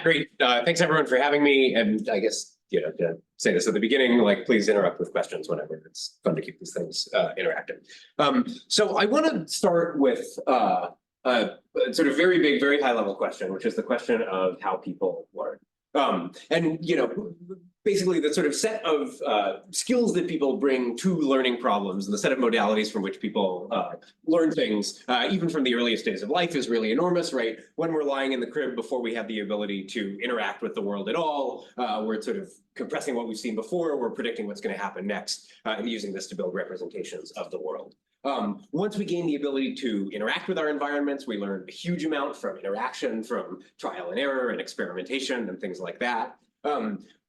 great. Thanks everyone for having me. And I guess, to say this at the beginning, like, please interrupt with questions whenever. It's fun to keep these things interactive. So I want to start with a sort of very big, very high level question, which is the question of how people learn. And, basically the sort of set of skills that people bring to learning problems and the set of modalities from which people learn things, even from the earliest days of life, is really enormous, right? When we're lying in the crib before we have the ability to interact with the world at all, we're sort of compressing what we've seen before, we're predicting what's going to happen next, and using this to build representations of the world. Once we gain the ability to interact with our environments, we learn a huge amount from interaction, from trial and error and experimentation and things like that.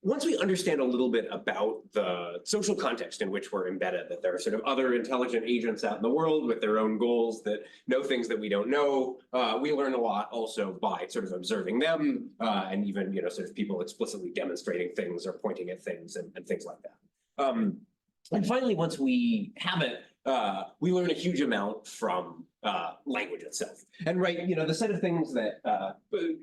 Once we understand a little bit about the social context in which we're embedded, that there are sort of other intelligent agents out in the world with their own goals that know things that we don't know, we learn a lot also by sort of observing them, and even, sort of people explicitly demonstrating things or pointing at things and things like that. And finally, once we have it, we learn a huge amount from language itself. And the set of things that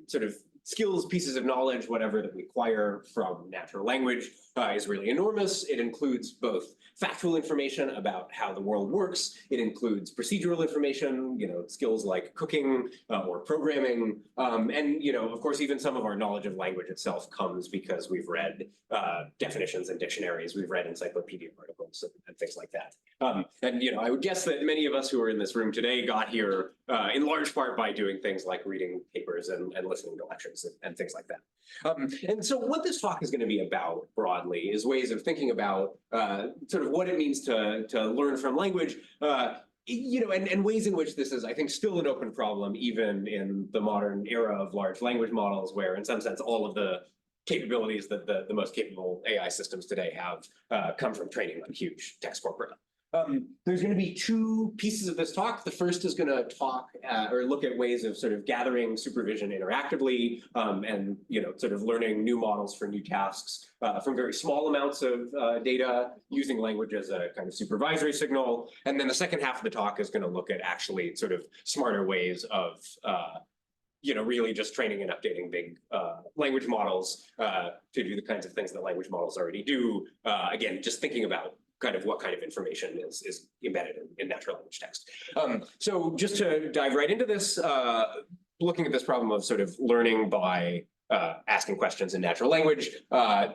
sort of skills, pieces of knowledge, whatever that we acquire from natural language is really enormous. It includes both factual information about how the world works. It includes procedural information, skills like cooking or programming. And, of course, even some of our knowledge of language itself comes because we've read definitions and dictionaries. We've read encyclopedia articles and things like that. And, I would guess that many of us who are in this room today got here in large part by doing things like reading papers and listening to lectures and things like that. And so what this talk is going to be about broadly is ways of thinking about sort of what it means to learn from language, and ways in which this is, I think, still an open problem, even in the modern era of large language models, where in some sense all of the capabilities that the most capable AI systems today have come from training on huge text corpora. There's going to be two pieces of this talk. The first is going to talk or look at ways of sort of gathering supervision interactively and sort of learning new models for new tasks from very small amounts of data, using language as a kind of supervisory signal. And then the second half of the talk is going to look at actually sort of smarter ways of really just training and updating big language models to do the kinds of things that language models already do. Again, just thinking about kind of what kind of information is embedded in natural language text. So just to dive right into this, looking at this problem of sort of learning by asking questions in natural language,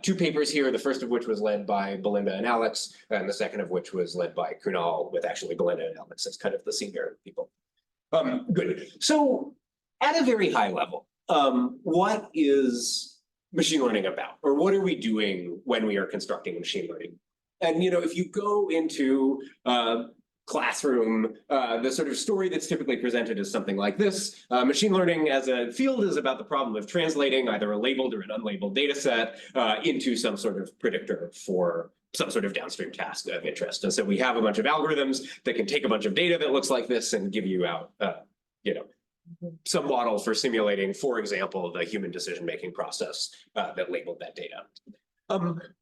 two papers here, the first of which was led by Belinda and Alex, and the second of which was led by Kunal, with actually Belinda and Alex as kind of the senior people. Good. So at a very high level, what is machine learning about? Or what are we doing when we are constructing machine learning? And, if you go into classroom, the sort of story that's typically presented is something like this. Machine learning as a field is about the problem of translating either a labeled or an unlabeled data set into some sort of predictor for some sort of downstream task of interest. And so we have a bunch of algorithms that can take a bunch of data that looks like this and give you out, some model for simulating, for example, the human decision-making process that labeled that data.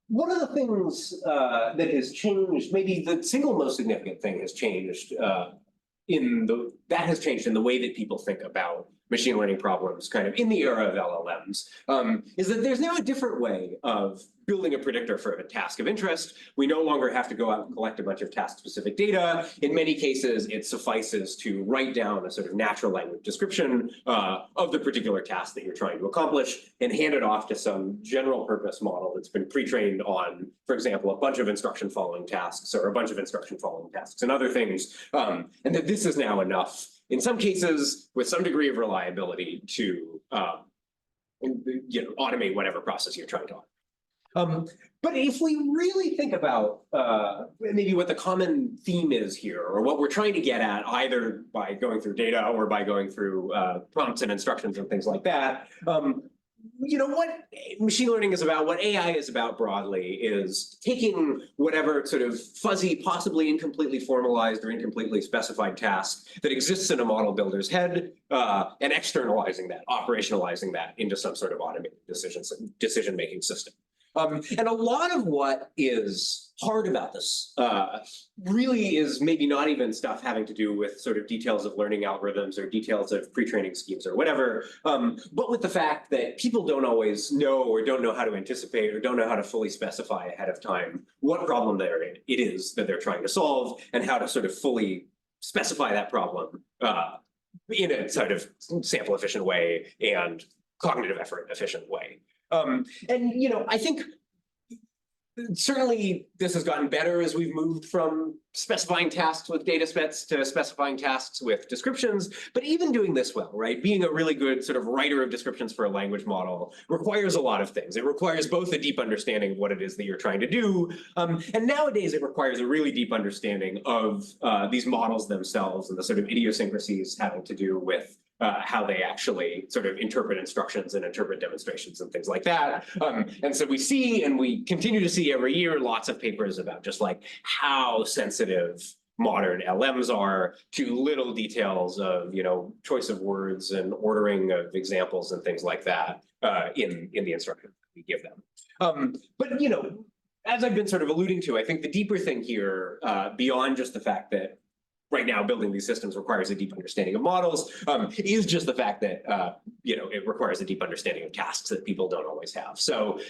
One of the things that has changed, maybe the single most significant thing has changed in the way that people think about machine learning problems kind of in the era of LLMs, is that there's now a different way of building a predictor for a task of interest. We no longer have to go out and collect a bunch of task-specific data. In many cases, it suffices to write down a sort of natural language description of the particular task that you're trying to accomplish and hand it off to some general purpose model that's been pre-trained on, for example, a bunch of instruction following tasks or a bunch of instruction following tasks and other things. And that this is now enough, in some cases, with some degree of reliability to automate whatever process you're trying to automate. But if we really think about maybe what the common theme is here, or what we're trying to get at, either by going through data or by going through prompts and instructions and things like that, what machine learning is about, what AI is about broadly, is taking whatever sort of fuzzy, possibly incompletely formalized or incompletely specified task that exists in a model builder's head and externalizing that, operationalizing that into some sort of automated decision-making system. And a lot of what is hard about this really is maybe not even stuff having to do with sort of details of learning algorithms or details of pre-training schemes or whatever, but with the fact that people don't always know or don't know how to anticipate or don't know how to fully specify ahead of time what problem it is that they're trying to solve and how to sort of fully specify that problem in a sort of sample efficient way and cognitive effort efficient way. And, I think certainly this has gotten better as we've moved from specifying tasks with data sets to specifying tasks with descriptions, but even doing this well, right? Being a really good sort of writer of descriptions for a language model requires a lot of things. It requires both a deep understanding of what it is that you're trying to do, and nowadays it requires a really deep understanding of these models themselves and the sort of idiosyncrasies having to do with how they actually sort of interpret instructions and interpret demonstrations and things like that. And so we see, and we continue to see every year, lots of papers about just like how sensitive modern LMs are to little details of, choice of words and ordering of examples and things like that in the instruction that we give them. But, as I've been sort of alluding to, I think the deeper thing here, beyond just the fact that right now building these systems requires a deep understanding of models, is just the fact that it requires a deep understanding of tasks that people don't always have. So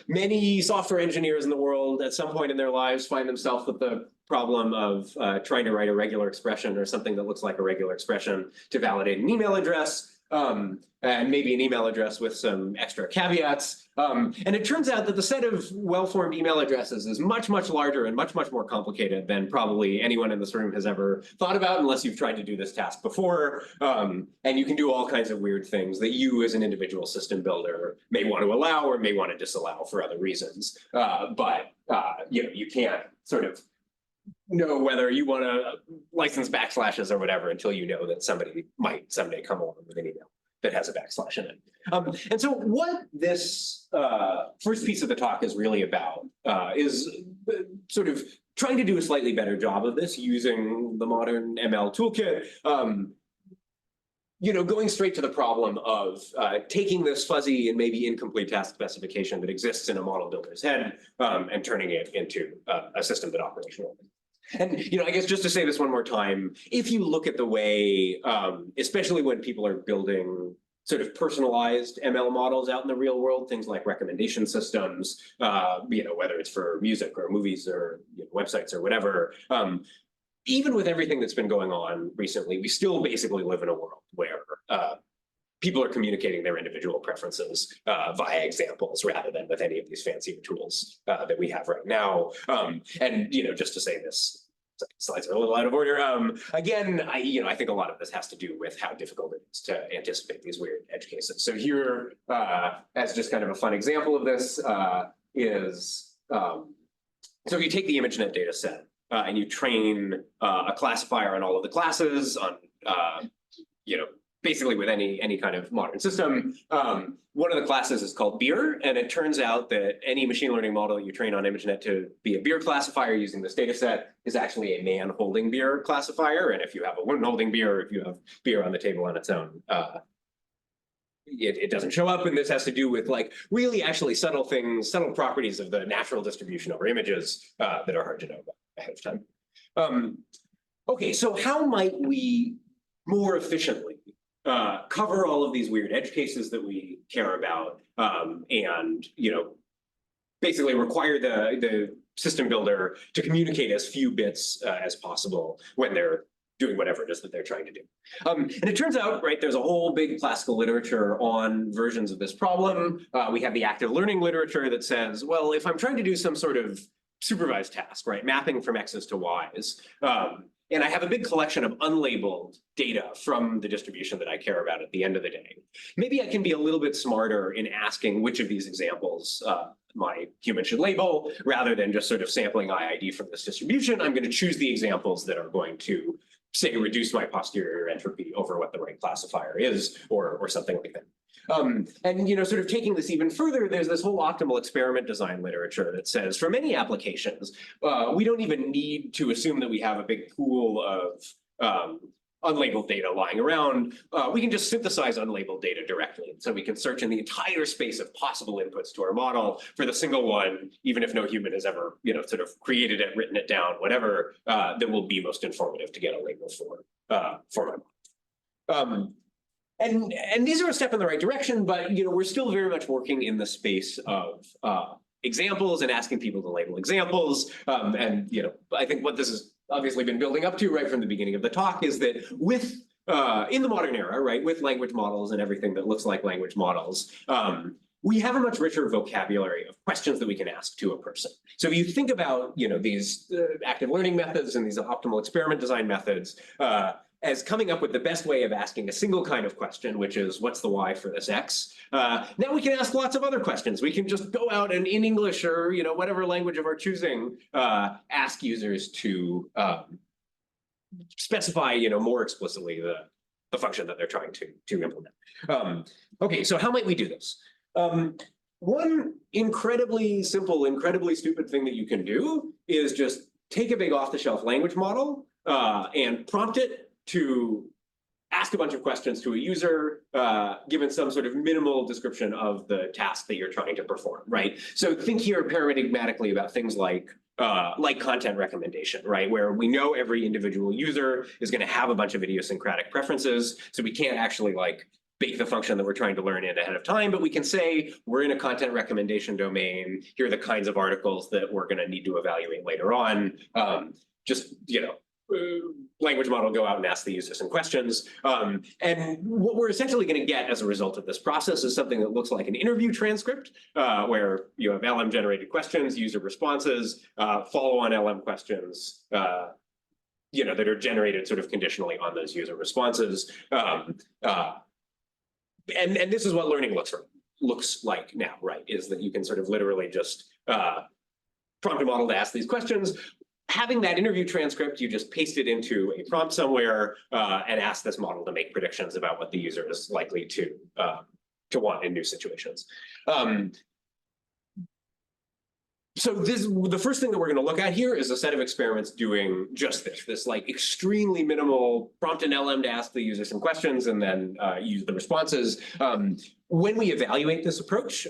many software engineers in the world at some point in their lives find themselves with the problem of trying to write a regular expression or something that looks like a regular expression to validate an email address. And maybe an email address with some extra caveats. And it turns out that the set of well-formed email addresses is much, much larger and much, much more complicated than probably anyone in this room has ever thought about, unless you've tried to do this task before. And you can do all kinds of weird things that you as an individual system builder may want to allow or may want to disallow for other reasons. But you can't sort of know whether you want to license backslashes or whatever until you know that somebody might someday come along with an email that has a backslash in it. And so what this first piece of the talk is really about is sort of trying to do a slightly better job of this using the modern ML toolkit. Going straight to the problem of taking this fuzzy and maybe incomplete task specification that exists in a model builder's head and turning it into a system that operationally. And, I guess just to say this one more time, if you look at the way, especially when people are building sort of personalized ML models out in the real world, things like recommendation systems, whether it's for music or movies or websites or whatever, even with everything that's been going on recently, we still basically live in a world where people are communicating their individual preferences via examples rather than with any of these fancier tools that we have right now. And just to say this, slides are a little out of order. Again, I think a lot of this has to do with how difficult it is to anticipate these weird edge cases. So here, as just kind of a fun example of this, is so if you take the ImageNet data set and you train a classifier on all of the classes on basically with any kind of modern system. One of the classes is called beer, and it turns out that any machine learning model you train on ImageNet to be a beer classifier using this data set is actually a man holding beer classifier. And if you have a woman holding beer, if you have beer on the table on its own, it doesn't show up. And this has to do with like really actually subtle things, subtle properties of the natural distribution over images that are hard to know about ahead of time. Okay, so how might we more efficiently cover all of these weird edge cases that we care about, and basically require the system builder to communicate as few bits as possible when they're doing whatever it is that they're trying to do. And it turns out, right, there's a whole big classical literature on versions of this problem. We have the active learning literature that says, well, if I'm trying to do some sort of supervised task, right, mapping from X's to Y's, and I have a big collection of unlabeled data from the distribution that I care about at the end of the day, maybe I can be a little bit smarter in asking which of these examples my human should label, rather than just sort of sampling IID from this distribution. I'm going to choose the examples that are going to, say, reduce my posterior entropy over what the right classifier is, or something like that. And sort of taking this even further, there's this whole optimal experiment design literature that says for many applications, we don't even need to assume that we have a big pool unlabeled data lying around, we can just synthesize unlabeled data directly. So we can search in the entire space of possible inputs to our model for the single one, even if no human has ever, sort of created it, written it down, whatever, that will be most informative to get a label for my model. And these are a step in the right direction, but we're still very much working in the space of examples and asking people to label examples. And I think what this has obviously been building up to right from the beginning of the talk is that with in the modern era, right, with language models and everything that looks like language models, we have a much richer vocabulary of questions that we can ask to a person. So if you think about these active learning methods and these optimal experiment design methods, as coming up with the best way of asking a single kind of question, which is what's the y for this x? Now we can ask lots of other questions. We can just go out and in English or whatever language of our choosing, ask users to specify more explicitly the function that they're trying to implement. Okay, so how might we do this? One incredibly simple, incredibly stupid thing that you can do is just take a big off-the-shelf language model and prompt it to ask a bunch of questions to a user, given some sort of minimal description of the task that you're trying to perform, right? So think here paradigmatically about things like content recommendation, right? Where we know every individual user is going to have a bunch of idiosyncratic preferences, so we can't actually bake the function that we're trying to learn in ahead of time, but we can say we're in a content recommendation domain. Here are the kinds of articles that we're going to need to evaluate later on. Language model go out and ask the user some questions. And what we're essentially going to get as a result of this process is something that looks like an interview transcript, where you have LM generated questions, user responses, follow on LM questions, that are generated sort of conditionally on those user responses. And this is what learning looks like now, right? Is that you can sort of literally just prompt a model to ask these questions. Having that interview transcript, you just paste it into a prompt somewhere and ask this model to make predictions about what the user is likely to want in new situations. So the first thing that we're going to look at here is a set of experiments doing just this extremely minimal prompt an LM to ask the user some questions and then use the responses. When we evaluate this approach,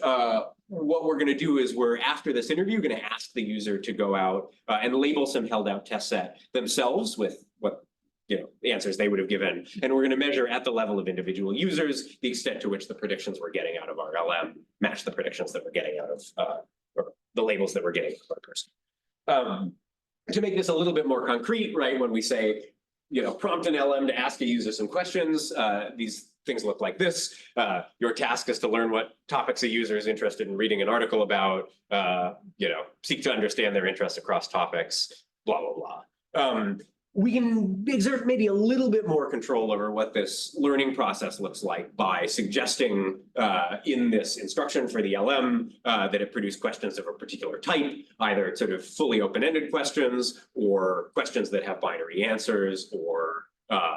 what we're going to do is after this interview, going to ask the user to go out and label some held out test set themselves with what the answers they would have given. And we're going to measure at the level of individual users the extent to which the predictions we're getting out of our LM match the predictions that we're getting out of or the labels that we're getting out of our person. To make this a little bit more concrete, right, when we say, prompt an LM to ask a user some questions, these things look like this. Your task is to learn what topics a user is interested in reading an article about, seek to understand their interests across topics, blah, blah, blah. We can exert maybe a little bit more control over what this learning process looks like by suggesting in this instruction for the LM that it produce questions of a particular type, either sort of fully open-ended questions or questions that have binary answers, or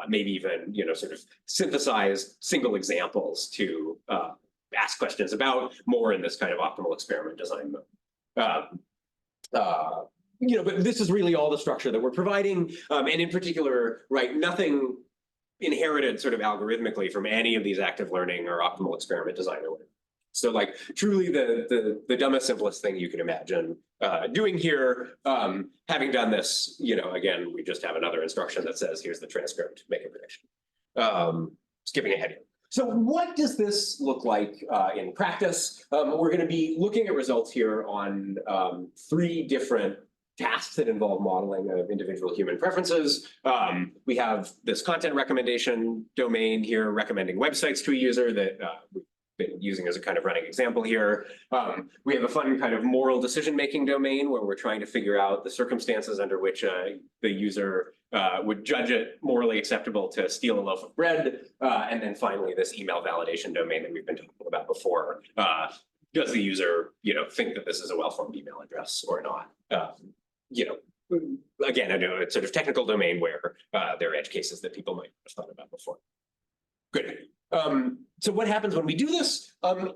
maybe even sort of synthesized single examples to ask questions about, more in this kind of optimal experiment design mode. But this is really all the structure that we're providing, and in particular, right, nothing inherited sort of algorithmically from any of these active learning or optimal experiment design or whatever. So truly the dumbest, simplest thing you can imagine doing here. Having done this, again, we just have another instruction that says, here's the transcript, make a prediction. Skipping ahead here. So what does this look like in practice? We're going to be looking at results here on 3 different tasks that involve modeling of individual human preferences. We have this content recommendation domain here, recommending websites to a user that we've been using as a kind of running example here. We have a fun kind of moral decision-making domain where we're trying to figure out the circumstances under which the user would judge it morally acceptable to steal a loaf of bread. And then finally, this email validation domain that we've been talking about before. Does the user, think that this is a well-formed email address or not? Again, I know it's sort of technical domain where there are edge cases that people might have thought about before. Good. So what happens when we do this?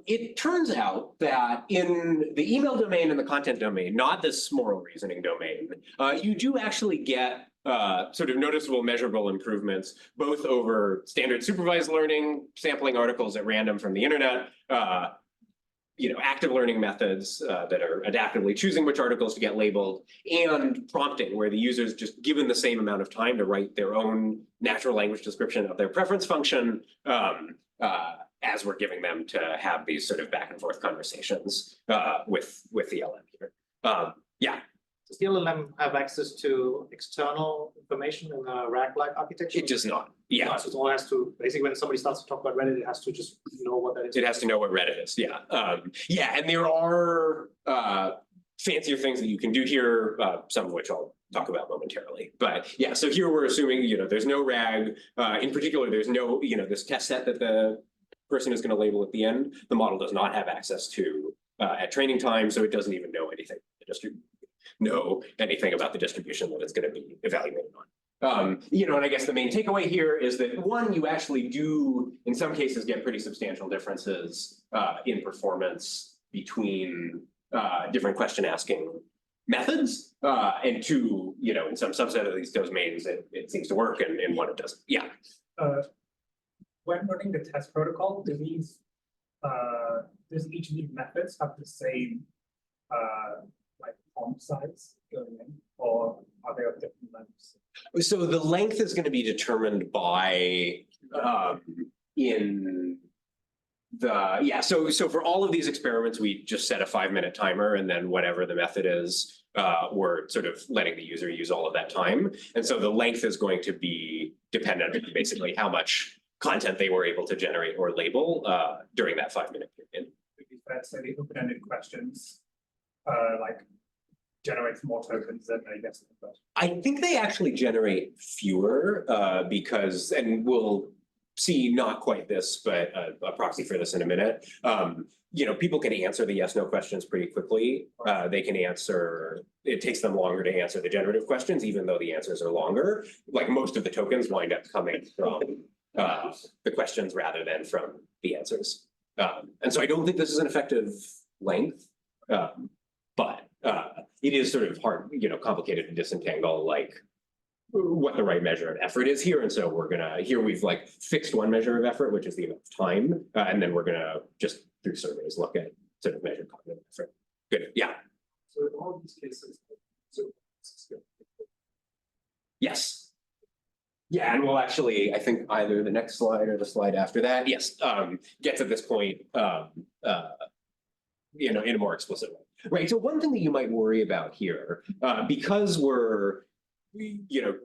It turns out that in the email domain and the content domain, not this moral reasoning domain, you do actually get sort of noticeable measurable improvements, both over standard supervised learning, sampling articles at random from the internet, active learning methods that are adaptively choosing which articles to get labeled, and prompting, where the user's just given the same amount of time to write their own natural language description of their preference function, as we're giving them to have these sort of back and forth conversations with the LM here. Does the LLM have access to external information in a RAG-like architecture? It does not. Yeah. So it all has to, basically when somebody starts to talk about Reddit, it has to just know what that is. It has to know what Reddit is. Yeah. And there are fancier things that you can do here, some of which I'll talk about momentarily. But yeah, so here we're assuming, there's no RAG. In particular, there's no, this test set that the person is going to label at the end. The model does not have access to at training time, so it doesn't even know anything. It just know anything about the distribution that it's going to be evaluated on. And I guess the main takeaway here is that one, you actually do, in some cases, get pretty substantial differences in performance between different question asking methods, and two, in some subset of these domains, it seems to work, and in one it doesn't. Yeah. When running the test protocol, does each of these methods have the same like font size going in, or are they of different lengths? So the length is going to be determined by so for all of these experiments, we just set a 5-minute timer, and then whatever the method is, we're sort of letting the user use all of that time. And so the length is going to be dependent on basically how much content they were able to generate or label during that 5-minute period. Would be fair to say the open-ended questions like generates more tokens than I guess. I think they actually generate fewer because, and we'll see not quite this, but a proxy for this in a minute. People can answer the yes/no questions pretty quickly. They can answer, it takes them longer to answer the generative questions, even though the answers are longer. Like most of the tokens wind up coming from the questions rather than from the answers. And so I don't think this is an effective length, but it is sort of hard, complicated to disentangle like what the right measure of effort is here. And so we've like fixed one measure of effort, which is the amount of time. And then we're gonna just through surveys look at sort of measured cognitive effort. Good, yeah. So in all of these cases, Yes. Yeah, and we'll actually, I think either the next slide or the slide after that, yes, get to this point, in a more explicit way. Right, so one thing that you might worry about here, because we're,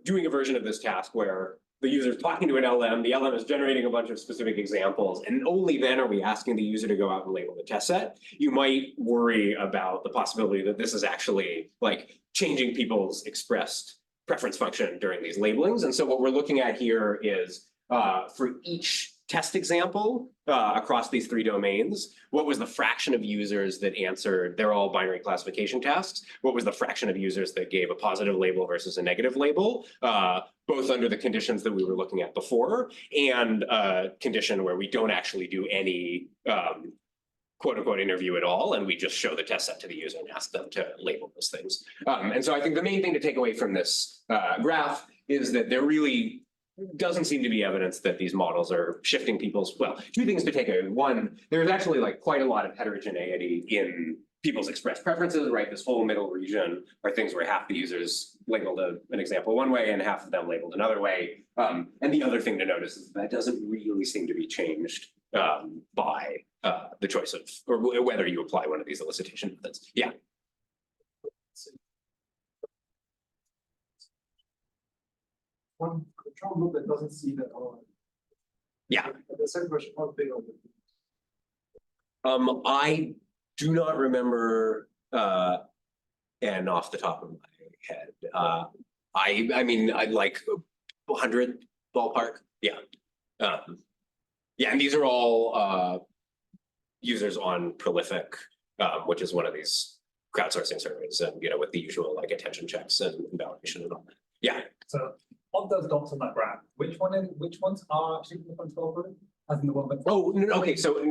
doing a version of this task where the user is talking to an LM, the LM is generating a bunch of specific examples, and only then are we asking the user to go out and label the test set. You might worry about the possibility that this is actually like changing people's expressed preference function during these labelings. And so what we're looking at here is for each test example across these 3 domains, what was the fraction of users that answered, they're all binary classification tasks, what was the fraction of users that gave a positive label versus a negative label, both under the conditions that we were looking at before and a condition where we don't actually do any quote unquote interview at all, and we just show the test set to the user and ask them to label those things. And so I think the main thing to take away from this graph is that there really doesn't seem to be evidence that these models are shifting people's, well, 2 things to take away. One, there's actually like quite a lot of heterogeneity in people's expressed preferences, right? This whole middle region are things where half the users labeled an example one way and half of them labeled another way. And the other thing to notice is that doesn't really seem to be changed by the choice of, or whether you apply one of these elicitation methods. Yeah. One control loop that doesn't see that all. Yeah. The second question, how big are the? I do not remember and off the top of my head. I mean, I'd like 100 ballpark. Yeah. Yeah, and these are all users on Prolific, which is one of these crowdsourcing surveys, and with the usual like attention checks and validation and all that. Yeah. So of those dots on that graph, which ones are actually in the control group? As in the one that. Oh, okay. So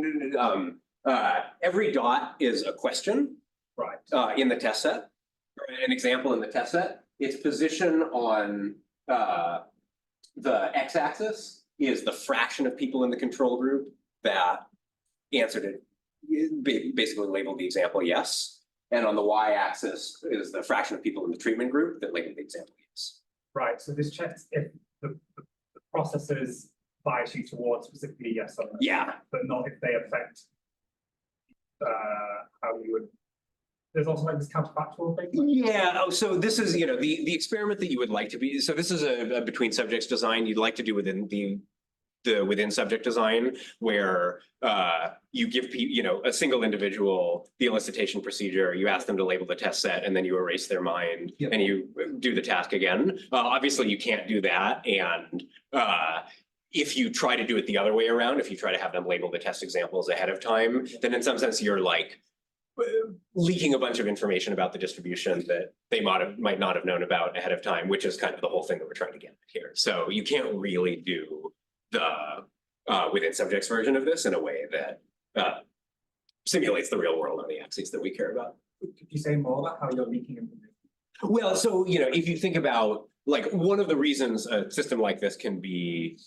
every dot is a question, right? In the test set, or an example in the test set. its position on the x-axis is the fraction of people in the control group that answered it, basically labeled the example yes. And on the y-axis is the fraction of people in the treatment group that labeled the example yes. Right, so this checks if the processes bias you towards specifically yes or no. Yeah. But not if they affect how you would. There's also like this counterfactual thing. Yeah, oh, so this is, the experiment that you would like to be, so this is a between subjects design you'd like to do within the within subject design where you give a single individual the elicitation procedure, you ask them to label the test set, and then you erase their mind and you do the task again. Obviously you can't do that, and if you try to do it the other way around, if you try to have them label the test examples ahead of time, then in some sense you're like leaking a bunch of information about the distribution that they might not have known about ahead of time, which is kind of the whole thing that we're trying to get at here. So you can't really do the within subjects version of this in a way that simulates the real world on the axes that we care about. Could you say more about how you're leaking information? Well, so, if you think about, like, one of the reasons a system like this can be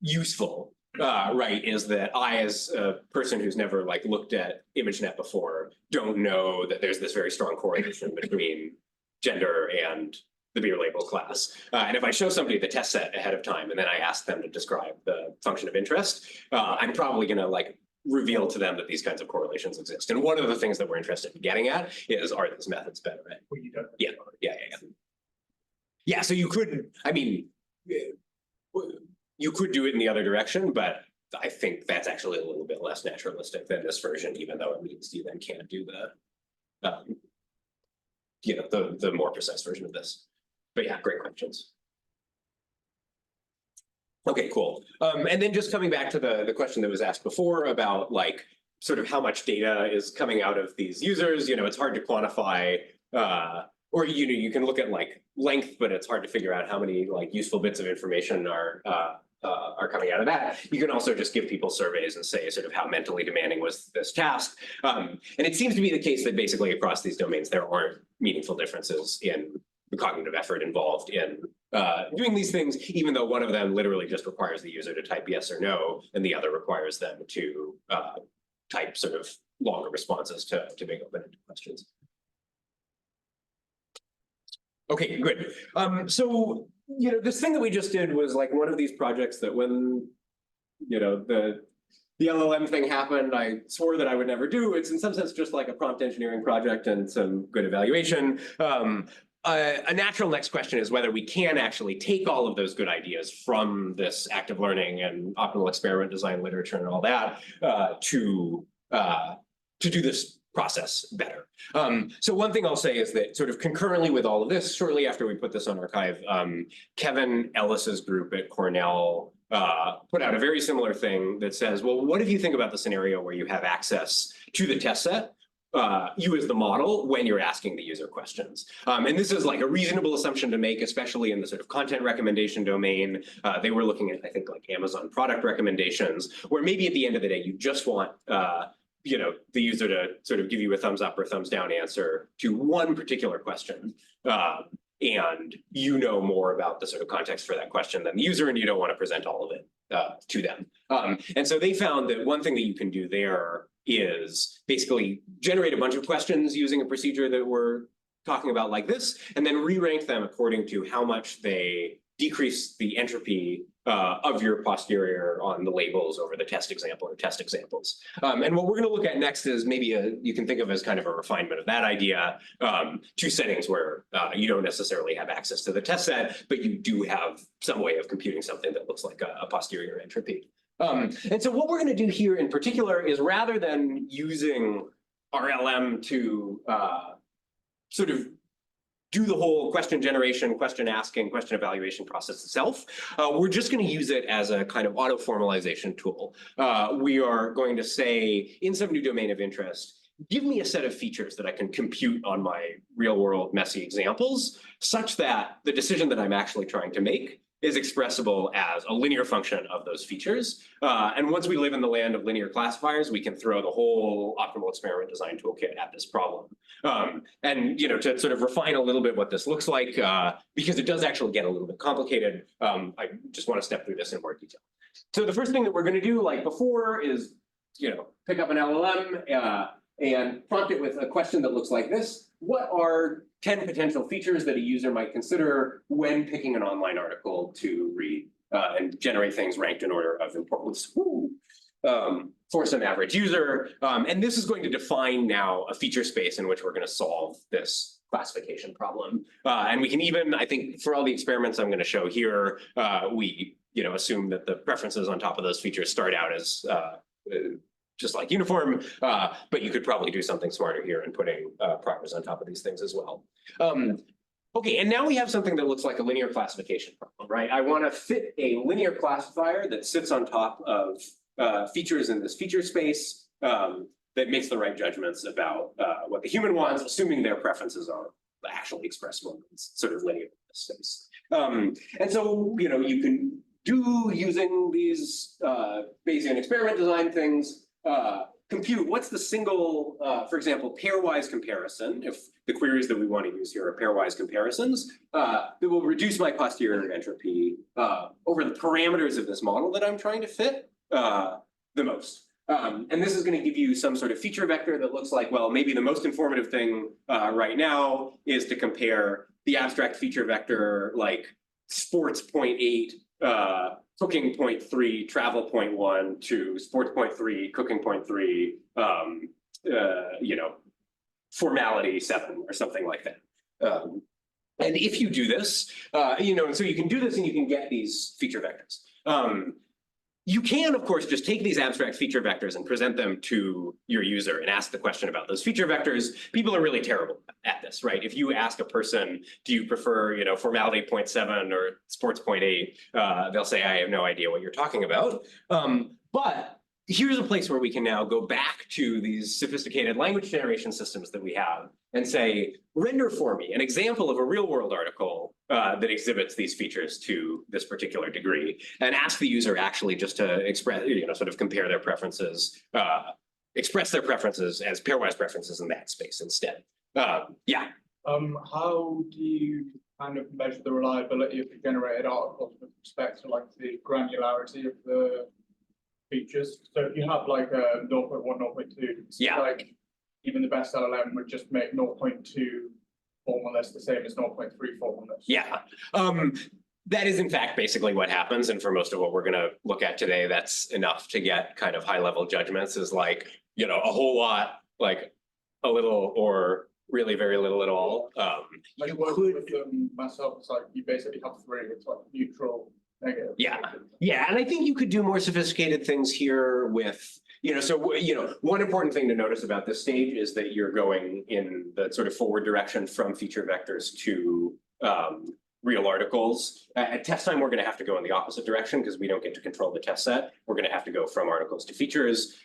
useful, right, is that I, as a person who's never like looked at ImageNet before, don't know that there's this very strong correlation between gender and the beer label class. And if I show somebody the test set ahead of time and then I ask them to describe the function of interest, I'm probably going to like reveal to them that these kinds of correlations exist. And one of the things that we're interested in getting at is, are these methods better at? Well, you don't. Yeah. Yeah, so you could, you could do it in the other direction, but I think that's actually a little bit less naturalistic than this version, even though it means you then can't do the more precise version of this. But yeah, great questions. Okay, cool. And then just coming back to the question that was asked before about like sort of how much data is coming out of these users, it's hard to quantify, or you can look at like length, but it's hard to figure out how many like useful bits of information are coming out of that. You can also just give people surveys and say sort of how mentally demanding was this task. And it seems to be the case that basically across these domains, there aren't meaningful differences in the cognitive effort involved in doing these things, even though one of them literally just requires the user to type yes or no, and the other requires them to type sort of longer responses to make open-ended questions. Okay, good. So, this thing that we just did was like one of these projects that when, the LLM thing happened, I swore that I would never do. It's in some sense just like a prompt engineering project and some good evaluation. A natural next question is whether we can actually take all of those good ideas from this active learning and optimal experiment design literature and all that to do this process better. So one thing I'll say is that sort of concurrently with all of this, shortly after we put this on archive, Kevin Ellis's group at Cornell put out a very similar thing that says, well, what if you think about the scenario where you have access to the test set, you as the model, when you're asking the user questions. And this is like a reasonable assumption to make, especially in the sort of content recommendation domain. They were looking at, I think, like Amazon product recommendations, where maybe at the end of the day, you just want the user to sort of give you a thumbs up or thumbs down answer to one particular question. And more about the sort of context for that question than the user, and you don't want to present all of it to them. And so they found that one thing that you can do there is basically generate a bunch of questions using a procedure that we're talking about like this, and then re-rank them according to how much they decrease the entropy of your posterior on the labels over the test example or test examples. And what we're going to look at next is maybe you can think of as kind of a refinement of that idea, two settings where you don't necessarily have access to the test set, but you do have some way of computing something that looks like a posterior entropy. And so what we're going to do here in particular is, rather than using RLM to sort of do the whole question generation, question asking, question evaluation process itself, we're just going to use it as a kind of auto formalization tool. We are going to say, in some new domain of interest, give me a set of features that I can compute on my real world messy examples, such that the decision that I'm actually trying to make is expressible as a linear function of those features. And once we live in the land of linear classifiers, we can throw the whole optimal experiment design toolkit at this problem. And to sort of refine a little bit what this looks like, because it does actually get a little bit complicated, I just want to step through this in more detail. So the first thing that we're going to do, like before, is pick up an LLM and prompt it with a question that looks like this. What are 10 potential features that a user might consider when picking an online article to read and generate things ranked in order of importance for some average user? And this is going to define now a feature space in which we're going to solve this classification problem. And we can even, I think, for all the experiments I'm going to show here, we assume that the preferences on top of those features start out as just like uniform, but you could probably do something smarter here in putting priors on top of these things as well. Okay, and now we have something that looks like a linear classification problem, right? I want to fit a linear classifier that sits on top of features in this feature space that makes the right judgments about what the human wants, assuming their preferences are actually expressible. It's sort of linear in this space. And so, you can do, using these Bayesian experiment design things, compute what's the single, for example, pairwise comparison, if the queries that we want to use here are pairwise comparisons, that will reduce my posterior entropy over the parameters of this model that I'm trying to fit the most. And this is going to give you some sort of feature vector that looks like, well, maybe the most informative thing right now is to compare the abstract feature vector like sports 0.8, cooking 0.3, travel 0.1 to sports 0.3, cooking 0.3, formality 7 or something like that. And if you do this, and so you can do this and you can get these feature vectors. You can, of course, just take these abstract feature vectors and present them to your user and ask the question about those feature vectors. People are really terrible at this, right? If you ask a person, do you prefer, formality 0.7 or sports 0.8, they'll say, I have no idea what you're talking about. But here's a place where we can now go back to these sophisticated language generation systems that we have and say, render for me an example of a real world article that exhibits these features to this particular degree, and ask the user actually just to express, sort of compare their preferences, express their preferences as pairwise preferences in that space instead. Yeah. How do you kind of measure the reliability of the generated articles with respect to like the granularity of the features? So if you have like a 0.1, 0.2, yeah, like even the best LLM would just make 0.2 formalist the same as 0.3 formalist. Yeah. That is in fact basically what happens, and for most of what we're going to look at today, that's enough to get kind of high level judgments, is like, a whole lot, like a little, or really very little at all. Like working with myself, it's like you basically have 3, it's like neutral, negative. Yeah, yeah, and I think you could do more sophisticated things here with, one important thing to notice about this stage is that you're going in the sort of forward direction from feature vectors to real articles. At test time, we're going to have to go in the opposite direction because we don't get to control the test set. We're going to have to go from articles to features.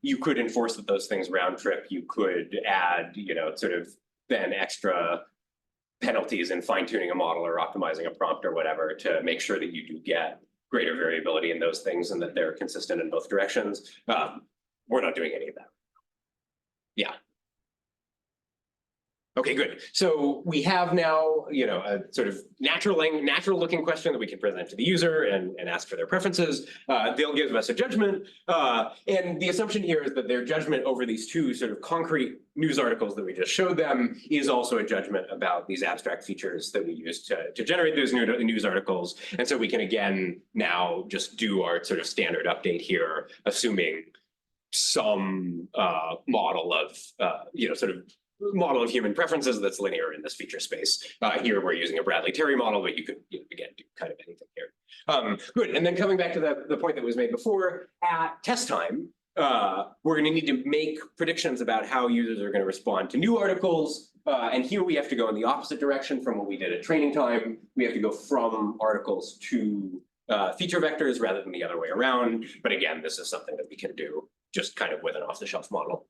You could enforce that those things round trip. You could add, sort of then extra penalties in fine tuning a model or optimizing a prompt or whatever to make sure that you do get greater variability in those things and that they're consistent in both directions. We're not doing any of that. Yeah. Okay, good. So we have now, a sort of natural looking question that we can present to the user and ask for their preferences. They'll give us a judgment. And the assumption here is that their judgment over these two sort of concrete news articles that we just showed them is also a judgment about these abstract features that we use to generate those news articles. And so we can, again, now just do our sort of standard update here, assuming some model of, sort of model of human preferences that's linear in this feature space. Here we're using a Bradley-Terry model, but you could, again, do kind of anything here. Good, and then coming back to the point that was made before, at test time, we're going to need to make predictions about how users are going to respond to new articles. And here we have to go in the opposite direction from what we did at training time. We have to go from articles to feature vectors rather than the other way around. But again, this is something that we can do just kind of with an off-the-shelf model.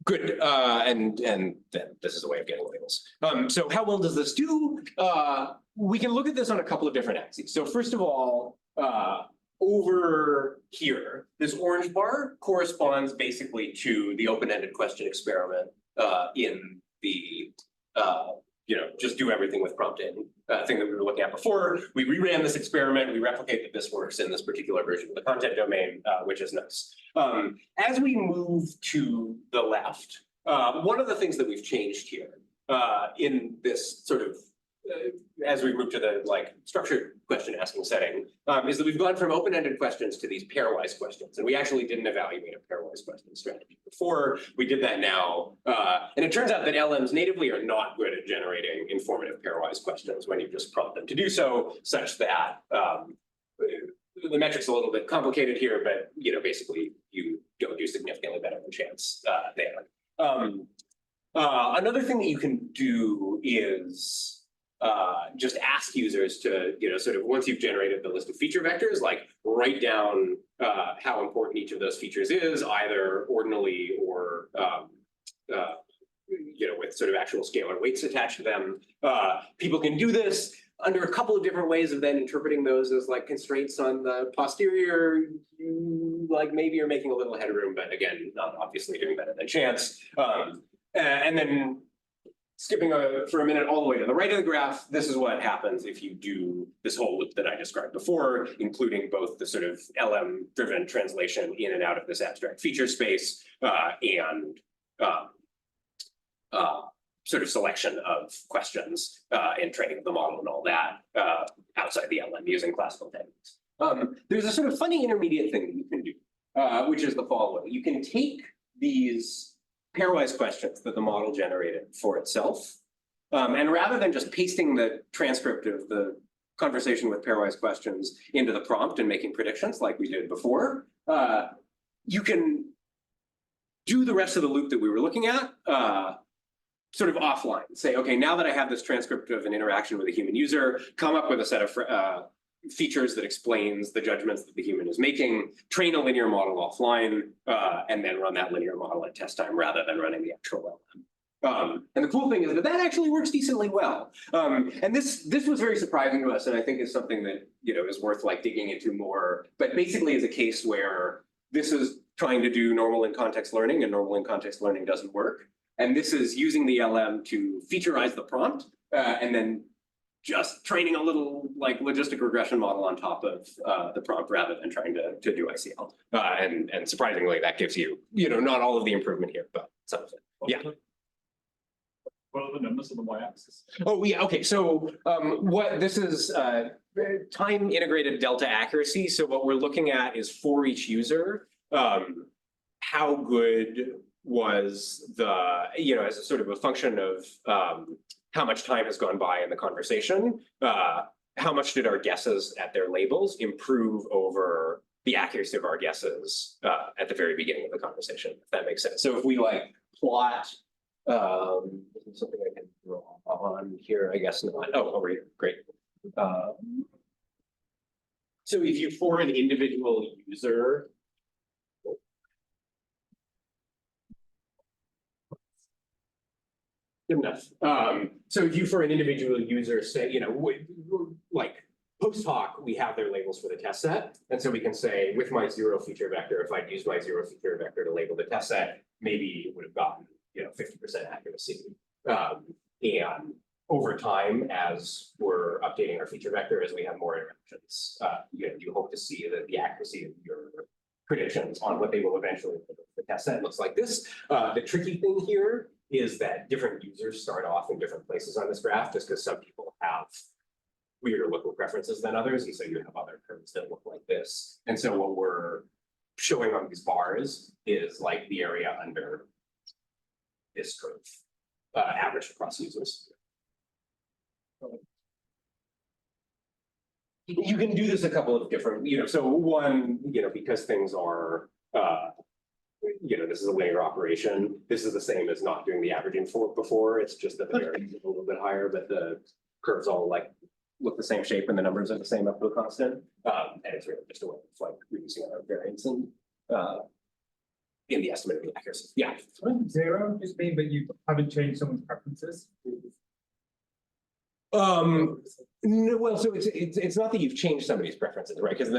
Good, and then this is a way of getting labels. So how well does this do? we can look at this on a couple of different axes. So first of all, over here, this orange bar corresponds basically to the open-ended question experiment in the just do everything with prompt in thing that we were looking at before. We reran this experiment, we replicate that this works in this particular version of the content domain, which is nice. As we move to the left, one of the things that we've changed here in this sort of as we move to the structured question asking setting, is that we've gone from open-ended questions to these pairwise questions. And we actually didn't evaluate a pairwise question strategy before. We did that now. And it turns out that LMs natively are not good at generating informative pairwise questions when you just prompt them to do so, such that the metric's a little bit complicated here, but basically you don't do significantly better than chance there. Another thing that you can do is just ask users to, sort of once you've generated the list of feature vectors, write down how important each of those features is, either ordinally or, with sort of actual scalar weights attached to them. People can do this under a couple of different ways of then interpreting those as constraints on the posterior. You maybe you're making a little headroom, but again, not obviously doing better than chance. And then skipping for a minute all the way to the right of the graph, this is what happens if you do this whole loop that I described before, including both the sort of LM-driven translation in and out of this abstract feature space and sort of selection of questions and training of the model and all that outside the LM using classical techniques. There's a sort of funny intermediate thing that you can do, which is the following. You can take these pairwise questions that the model generated for itself. And rather than just pasting the transcript of the conversation with pairwise questions into the prompt and making predictions like we did before, you can do the rest of the loop that we were looking at sort of offline. Say, okay, now that I have this transcript of an interaction with a human user, come up with a set of features that explains the judgments that the human is making, train a linear model offline, and then run that linear model at test time rather than running the actual LM. And the cool thing is that that actually works decently well. And this was very surprising to us, and I think is something that is worth digging into more. But basically, is a case where this is trying to do normal in context learning, and normal in context learning doesn't work. And this is using the LM to featureize the prompt, and then just training a little logistic regression model on top of the prompt rather than trying to do ICL. And surprisingly, that gives you, not all of the improvement here, but some of it. Yeah. What are the numbers of the y-axis? Oh, yeah. Okay. So what this is time integrated delta accuracy. So what we're looking at is for each user, how good was the, as a sort of a function of how much time has gone by in the conversation, how much did our guesses at their labels improve over the accuracy of our guesses at the very beginning of the conversation, if that makes sense. So if we plot, something I can draw on here, I guess not. Oh, over here, great. So if you, for an individual user, good enough. So if you, for an individual user, say, post hoc, we have their labels for the test set. And so we can say, with my 0 feature vector, if I'd used my 0 feature vector to label the test set, maybe it would have gotten, 50% accuracy. And over time, as we're updating our feature vector, as we have more interactions, you hope to see that the accuracy of your predictions on what they will eventually do. The test set looks like this. The tricky thing here is that different users start off in different places on this graph, just because some people have weirder looking preferences than others, and so you have other curves that look like this. And so what we're showing on these bars is the area under this curve, averaged across users. You can do this a couple of different, so one, because things are, this is a linear operation. This is the same as not doing the averaging for before. It's just that the variance is a little bit higher, but the curves all look the same shape and the numbers are the same up to a constant. And it's really just a way of reducing our variance and in the estimate of the accuracy. Yeah. Wouldn't 0 just mean that you haven't changed someone's preferences? No, well, so it's not that you've changed somebody's preferences, right? Because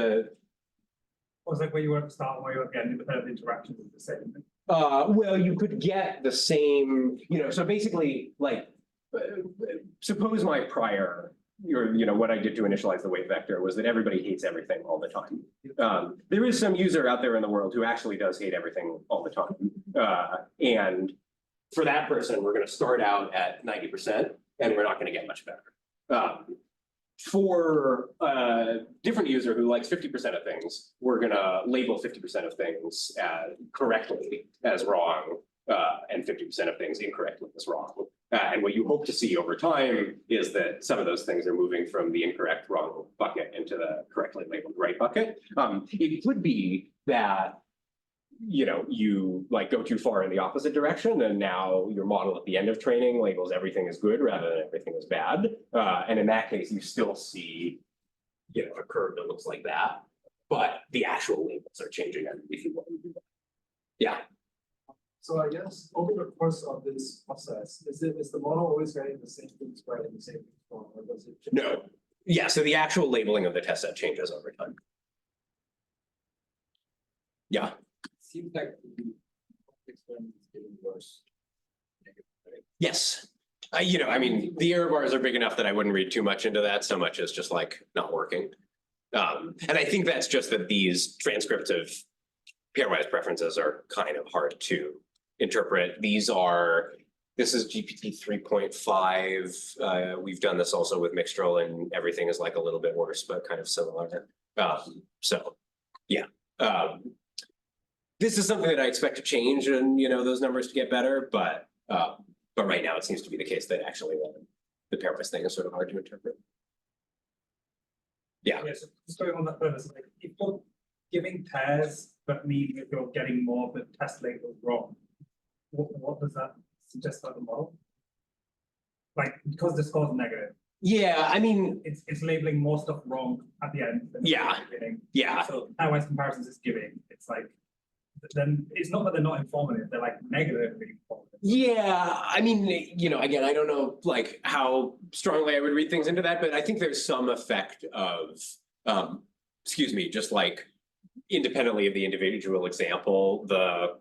Was like where you were at the start, where you were at the end, but the interaction was the same. well, you could get the same, so basically, like, suppose my prior, what I did to initialize the weight vector was that everybody hates everything all the time. There is some user out there in the world who actually does hate everything all the time. And for that person, we're going to start out at 90%, and we're not going to get much better. For a different user who likes 50% of things, we're going to label 50% of things correctly as wrong, and 50% of things incorrectly as wrong. And what you hope to see over time is that some of those things are moving from the incorrect wrong bucket into the correctly labeled right bucket. It could be that you like go too far in the opposite direction, and now your model at the end of training labels everything as good rather than everything as bad. And in that case, you still see, a curve that looks like that, but the actual labels are changing if you want to do that. Yeah. So I guess over the course of this process, is the model always getting the same things right and the same things wrong, or does it? No. Yeah, so the actual labeling of the test set changes over time. Yeah. Seems like the experiment is getting worse. Yes. The error bars are big enough that I wouldn't read too much into that, so much as just like not working. And I think that's just that these transcripts of pairwise preferences are kind of hard to interpret. This is GPT 3.5. We've done this also with Mixtral, and everything is like a little bit worse, but kind of similar. So yeah. This is something that I expect to change, and those numbers to get better, but right now it seems to be the case that actually the pairwise thing is sort of hard to interpret. Yeah. Yeah, so just going on that further, so like if you're giving pairs, but meaning if you're getting more of the test labels wrong, what does that suggest about the model? Like, because the score is negative. Yeah, It's labeling more stuff wrong at the end than Yeah. at the beginning. yeah. So pairwise comparisons is giving. It's like, then it's not that they're not informative, they're like negatively informative. Yeah, again, I don't know like how strongly I would read things into that, but I think there's some effect of, just like independently of the individual example, the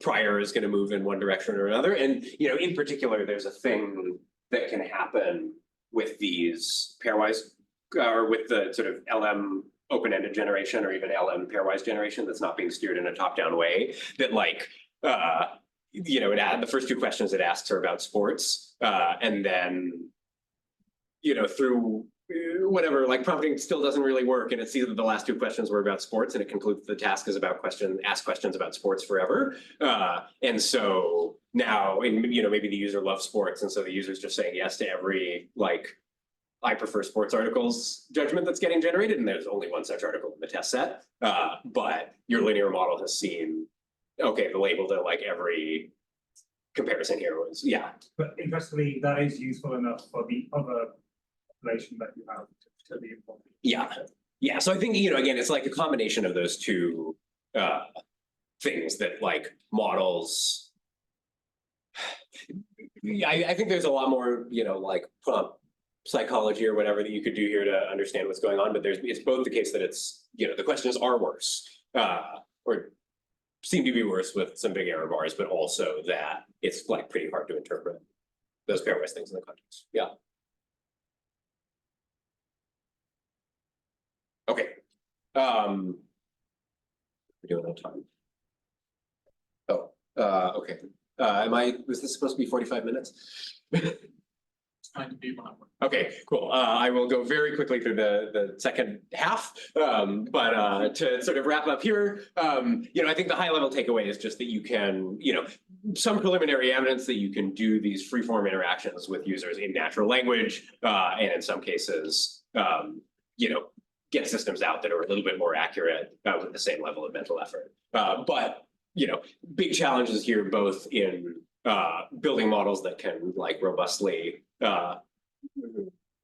prior is going to move in one direction or another. And, in particular, there's a thing that can happen with these pairwise or with the sort of LM open-ended generation or even LM pairwise generation that's not being steered in a top-down way, that like, the first two questions it asks are about sports, and then, through whatever, like prompting still doesn't really work, and it sees that the last two questions were about sports, and it concludes the task is about ask questions about sports forever. And so now, maybe the user loves sports, and so the user's just saying yes to every like I prefer sports articles judgment that's getting generated, and there's only one such article in the test set. But your linear model has seen, okay, the label to like every comparison here was, yeah. But interestingly, that is useful enough for the other population that you have to be important. Yeah. Yeah. So I think, again, it's like a combination of those two things that like models. I think there's a lot more, like psychology or whatever that you could do here to understand what's going on, but it's both the case that it's, the questions are worse, or seem to be worse with some big error bars, but also that it's like pretty hard to interpret those pairwise things in the context. Yeah. Okay. We're doing on time. Oh, okay. Was this supposed to be 45 minutes? Trying to do my work. Okay, cool. I will go very quickly through the second half, but to sort of wrap up here, I think the high level takeaway is just that you can, some preliminary evidence that you can do these free-form interactions with users in natural language, and in some cases, get systems out that are a little bit more accurate with the same level of mental effort. But, big challenges here, both in building models that can like robustly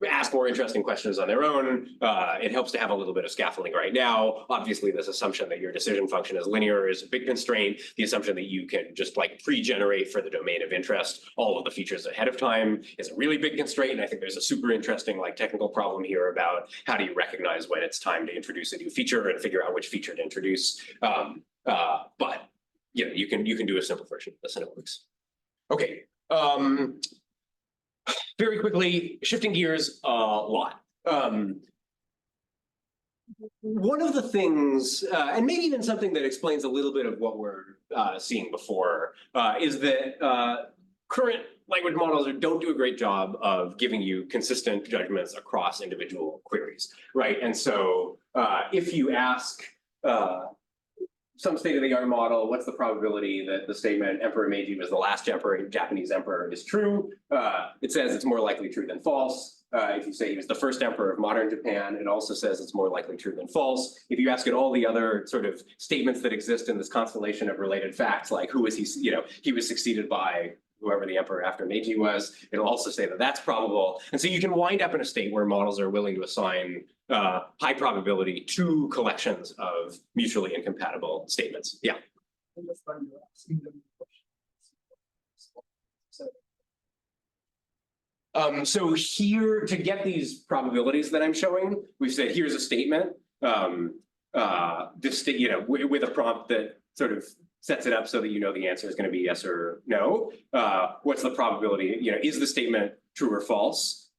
ask more interesting questions on their own. It helps to have a little bit of scaffolding right now. Obviously, this assumption that your decision function is linear is a big constraint. The assumption that you can just like pre-generate for the domain of interest all of the features ahead of time is a really big constraint. And I think there's a super interesting like technical problem here about how do you recognize when it's time to introduce a new feature and figure out which feature to introduce. But you know, you can do a simple version of this and it works. Okay. Very quickly, shifting gears a lot. One of the things, and maybe even something that explains a little bit of what we're seeing before, is that current language models don't do a great job of giving you consistent judgments across individual queries, right? And so if you ask some state-of-the-art model, what's the probability that the statement Emperor Meiji was the last Japanese emperor is true? It says it's more likely true than false. If you say he was the first emperor of modern Japan, it also says it's more likely true than false. If you ask it all the other sort of statements that exist in this constellation of related facts, like who is he, you know, he was succeeded by whoever the emperor after Meiji was, it'll also say that that's probable. And so you can wind up in a state where models are willing to assign high probability to collections of mutually incompatible statements. Yeah. And that's when you're asking them questions. So here, to get these probabilities that I'm showing, we've said here's a statement, this you know, with a prompt that sort of sets it up so that you know the answer is going to be yes or no. What's the probability? You know, is the statement true or false?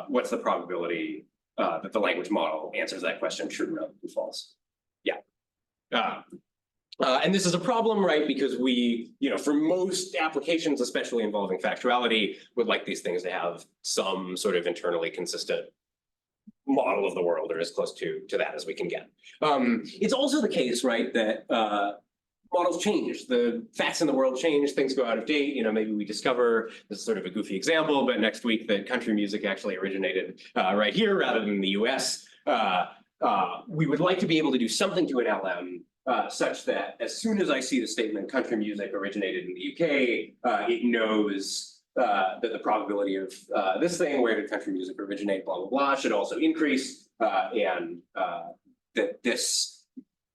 What's the probability that the language model answers that question true or false? Yeah. And this is a problem, right? Because we, you know, for most applications, especially involving factuality, would like these things to have some sort of internally consistent model of the world, or as close to that as we can get. It's also the case, right, that models change. The facts in the world change, things go out of date. You know, maybe we discover, this is sort of a goofy example, but next week that country music actually originated right here rather than in the US. We would like to be able to do something to an LM such that as soon as I see the statement country music originated in the UK, it knows that the probability of this thing, where did country music originate, blah, blah, blah, should also increase, and that this,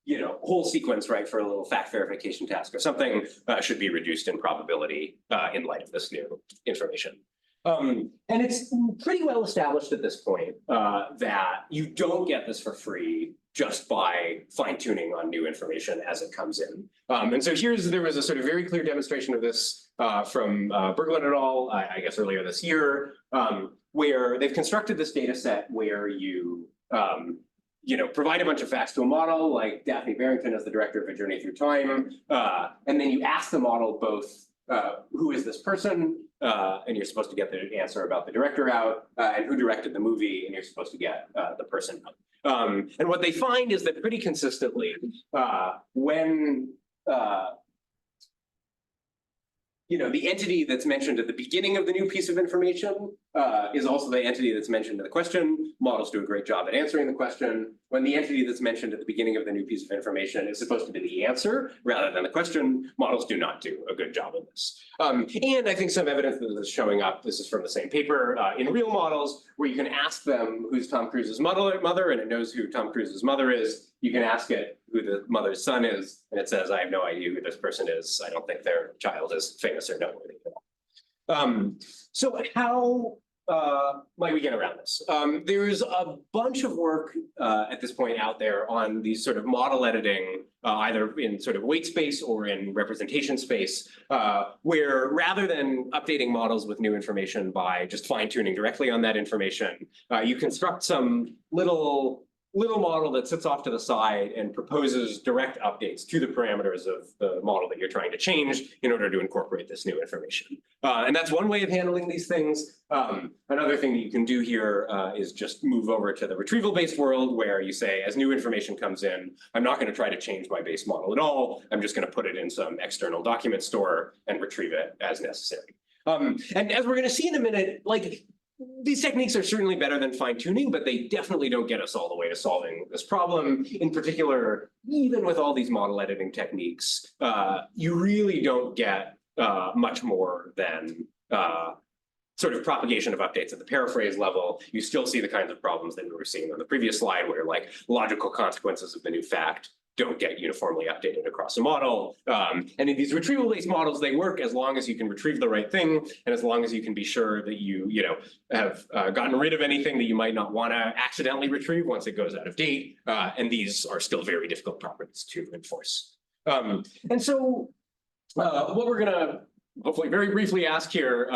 you know, whole sequence, right, for a little fact verification task or something should be reduced in probability in light of this new information. And it's pretty well established at this point that you don't get this for free just by fine-tuning on new information as it comes in. And so there was a sort of very clear demonstration of this from Berglund et al., I guess earlier this year, where they've constructed this data set where you know, provide a bunch of facts to a model, like Daphne Barrington as the director of A Journey Through Time, and then you ask the model both, who is this person, and you're supposed to get the answer about the director out, and who directed the movie, and you're supposed to get the person out. And what they find is that pretty consistently, when you know, the entity that's mentioned at the beginning of the new piece of information is also the entity that's mentioned in the question. Models do a great job at answering the question. When the entity that's mentioned at the beginning of the new piece of information is supposed to be the answer rather than the question, models do not do a good job of this. And I think some evidence that this is showing up, this is from the same paper, in real models, where you can ask them who's Tom Cruise's mother, and it knows who Tom Cruise's mother is. You can ask it who the mother's son is, and it says, I have no idea who this person is. I don't think their child is famous or noteworthy at all. So how might we get around this? There's a bunch of work at this point out there on these sort of model editing, either in sort of weight space or in representation space, where rather than updating models with new information by just fine-tuning directly on that information, you construct some little model that sits off to the side and proposes direct updates to the parameters of the model that you're trying to change in order to incorporate this new information. And that's one way of handling these things. Another thing that you can do here is just move over to the retrieval-based world, where you say, as new information comes in, I'm not going to try to change my base model at all. I'm just going to put it in some external document store and retrieve it as necessary. And as we're going to see in a minute, like, these techniques are certainly better than fine-tuning, but they definitely don't get us all the way to solving this problem. In particular, even with all these model editing techniques, you really don't get much more than sort of propagation of updates at the paraphrase level, you still see the kinds of problems that we were seeing on the previous slide, where like logical consequences of the new fact don't get uniformly updated across a model. And in these retrieval-based models, they work as long as you can retrieve the right thing, and as long as you can be sure that you have gotten rid of anything that you might not want to accidentally retrieve once it goes out of date. And these are still very difficult properties to enforce. And so what we're gonna hopefully very briefly ask here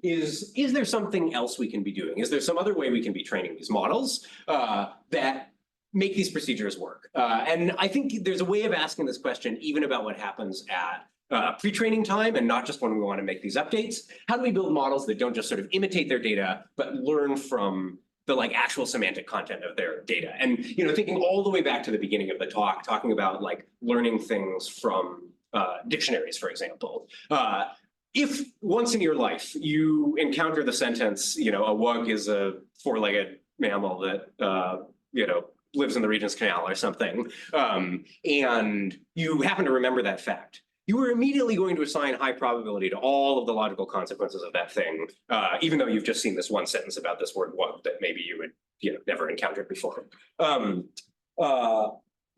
is there something else we can be doing? Is there some other way we can be training these models that make these procedures work? And I think there's a way of asking this question even about what happens at pre-training time and not just when we want to make these updates. How do we build models that don't just sort of imitate their data, but learn from the like actual semantic content of their data? And thinking all the way back to the beginning of the talk, talking about like learning things from dictionaries, for example. If once in your life you encounter the sentence, a wug is a four-legged mammal that lives in the Regent's Canal or something, and you happen to remember that fact, you are immediately going to assign high probability to all of the logical consequences of that thing, even though you've just seen this one sentence about this word wug that maybe you would never encountered before.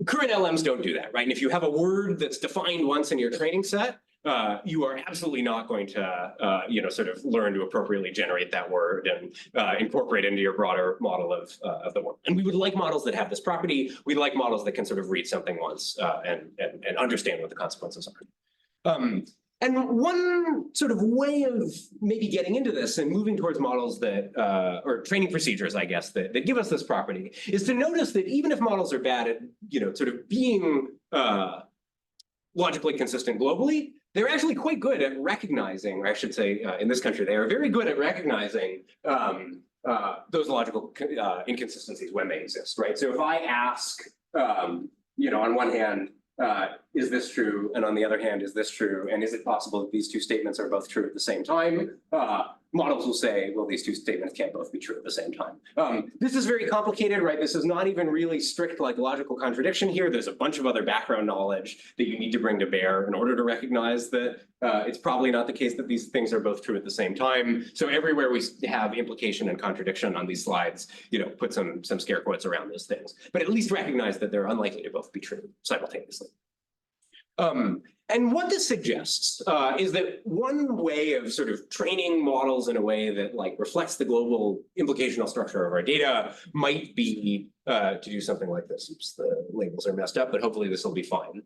Current LMs don't do that, right? And if you have a word that's defined once in your training set, you are absolutely not going to, sort of learn to appropriately generate that word and incorporate into your broader model of the world. And we would like models that have this property. We'd like models that can sort of read something once and understand what the consequences are. And one sort of way of maybe getting into this and moving towards models that, or training procedures, I guess, that give us this property is to notice that even if models are bad at, sort of being logically consistent globally, they're actually quite good at recognizing, or I should say in this country, they are very good at recognizing those logical inconsistencies when they exist, right? So if I ask, on one hand, is this true? And on the other hand, is this true? And is it possible that these two statements are both true at the same time? Models will say, well, these two statements can't both be true at the same time. This is very complicated, right? This is not even really strict like logical contradiction here. There's a bunch of other background knowledge that you need to bring to bear in order to recognize that it's probably not the case that these things are both true at the same time. So everywhere we have implication and contradiction on these slides, put some scare quotes around those things, but at least recognize that they're unlikely to both be true simultaneously. And what this suggests is that one way of sort of training models in a way that like reflects the global implicational structure of our data might be to do something like this. Oops, the labels are messed up, but hopefully this will be fine.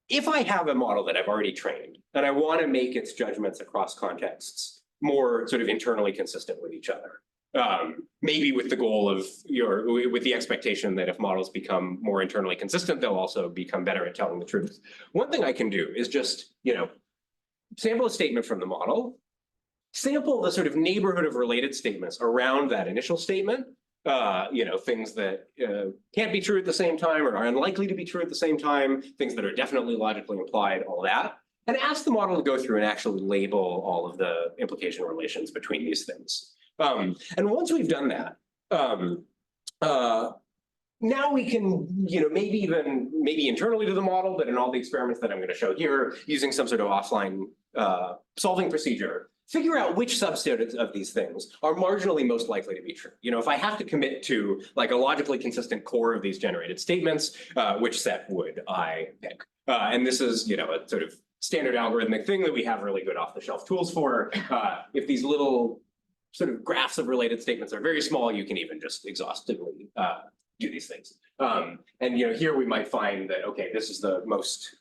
If I have a model that I've already trained and I want to make its judgments across contexts more sort of internally consistent with each other, maybe with the goal of with the expectation that if models become more internally consistent, they'll also become better at telling the truth. One thing I can do is just, sample a statement from the model, sample the sort of neighborhood of related statements around that initial statement, things that can't be true at the same time or are unlikely to be true at the same time, things that are definitely logically implied, all that, and ask the model to go through and actually label all of the implication relations between these things. And once we've done that, now we can, maybe internally to the model, but in all the experiments that I'm going to show here, using some sort of offline solving procedure, figure out which subsets of these things are marginally most likely to be true. If I have to commit to like a logically consistent core of these generated statements, which set would I pick? And this is, a sort of standard algorithmic thing that we have really good off-the-shelf tools for. If these little sort of graphs of related statements are very small, you can even just exhaustively do these things. And here we might find that, okay, this is the most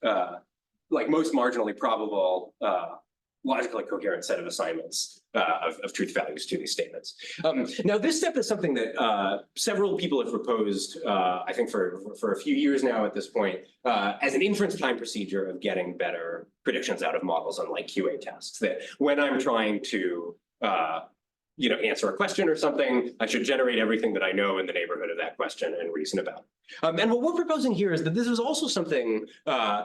marginally probable logically coherent set of assignments of truth values to these statements. Now, this step is something that several people have proposed, I think for a few years now at this point, as an inference time procedure of getting better predictions out of models on like QA tasks. That when I'm trying to answer a question or something, I should generate everything that I know in the neighborhood of that question and reason about. And what we're proposing here is that this is also something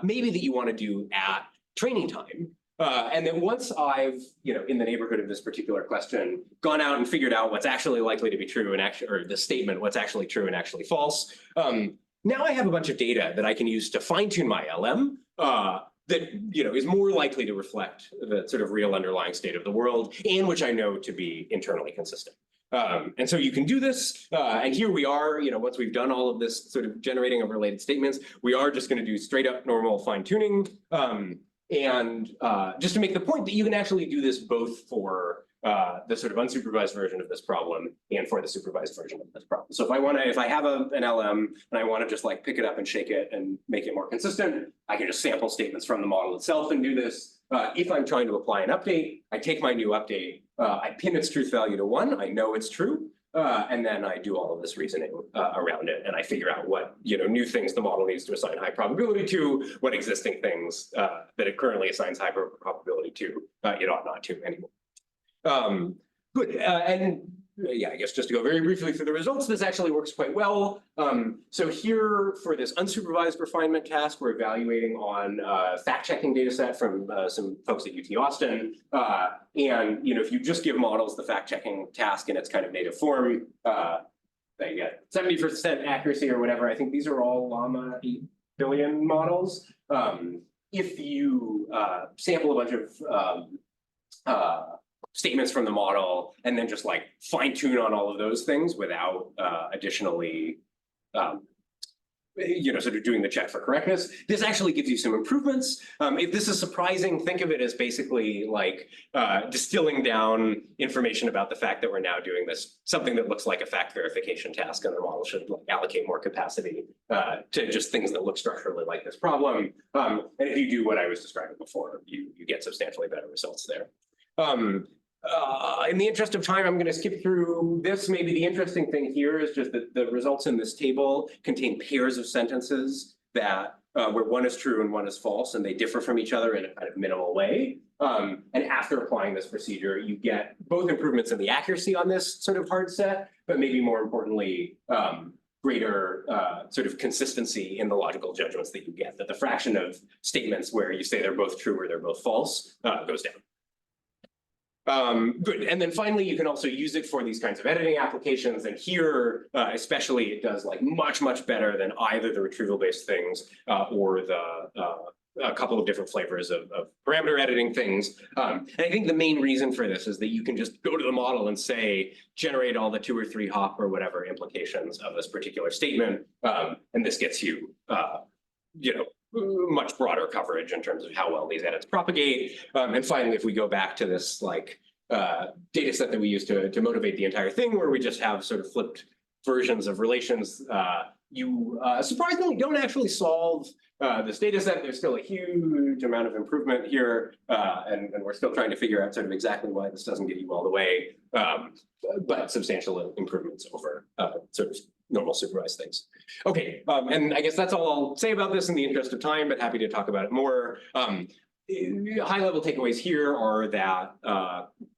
maybe that you want to do at training time. And then once I've, in the neighborhood of this particular question, gone out and figured out what's actually likely to be true and or the statement, what's actually true and actually false, now I have a bunch of data that I can use to fine tune my LM that, you know, is more likely to reflect the sort of real underlying state of the world, and which I know to be internally consistent. And so you can do this, and here we are, you know, once we've done all of this sort of generating of related statements, we are just going to do straight up normal fine tuning. And just to make the point that you can actually do this both for the sort of unsupervised version of this problem and for the supervised version of this problem. So if I have an LM and I want to just like pick it up and shake it and make it more consistent, I can just sample statements from the model itself and do this. If I'm trying to apply an update, I take my new update, I pin its truth value to 1, I know it's true, and then I do all of this reasoning around it, and I figure out what, you know, new things the model needs to assign high probability to, what existing things that it currently assigns high probability to, it ought not to anymore. Good, and yeah, I guess just to go very briefly through the results, this actually works quite well. So here for this unsupervised refinement task, we're evaluating on fact-checking data set from some folks at UT Austin. And, you know, if you just give models the fact-checking task in its kind of native form, they get 70% accuracy or whatever. I think these are all Llama 8 billion models. If you sample a bunch of statements from the model and then just like fine tune on all of those things without additionally, you know, sort of doing the check for correctness, this actually gives you some improvements. If this is surprising, think of it as basically like distilling down information about the fact that we're now doing this, something that looks like a fact verification task, and the model should like allocate more capacity to just things that look structurally like this problem. And if you do what I was describing before, you get substantially better results there. In the interest of time, I'm going to skip through this. Maybe the interesting thing here is just that the results in this table contain pairs of sentences that where one is true and one is false, and they differ from each other in a kind of minimal way. And after applying this procedure, you get both improvements in the accuracy on this sort of hard set, but maybe more importantly, greater sort of consistency in the logical judgments that you get, that the fraction of statements where you say they're both true or they're both false goes down. Good, and then finally, you can also use it for these kinds of editing applications, and here, especially, it does like much, much better than either the retrieval-based things or a couple of different flavors of parameter editing things. And I think the main reason for this is that you can just go to the model and say, generate all the 2 or 3 hop or whatever implications of this particular statement, and this gets you, you know, much broader coverage in terms of how well these edits propagate. And finally, if we go back to this like data set that we use to motivate the entire thing, where we just have sort of flipped versions of relations, you surprisingly don't actually solve this data set. There's still a huge amount of improvement here, and we're still trying to figure out sort of exactly why this doesn't get you all the way, but substantial improvements over sort of normal supervised things. Okay, and I guess that's all I'll say about this in the interest of time, but happy to talk about it more. High-level takeaways here are that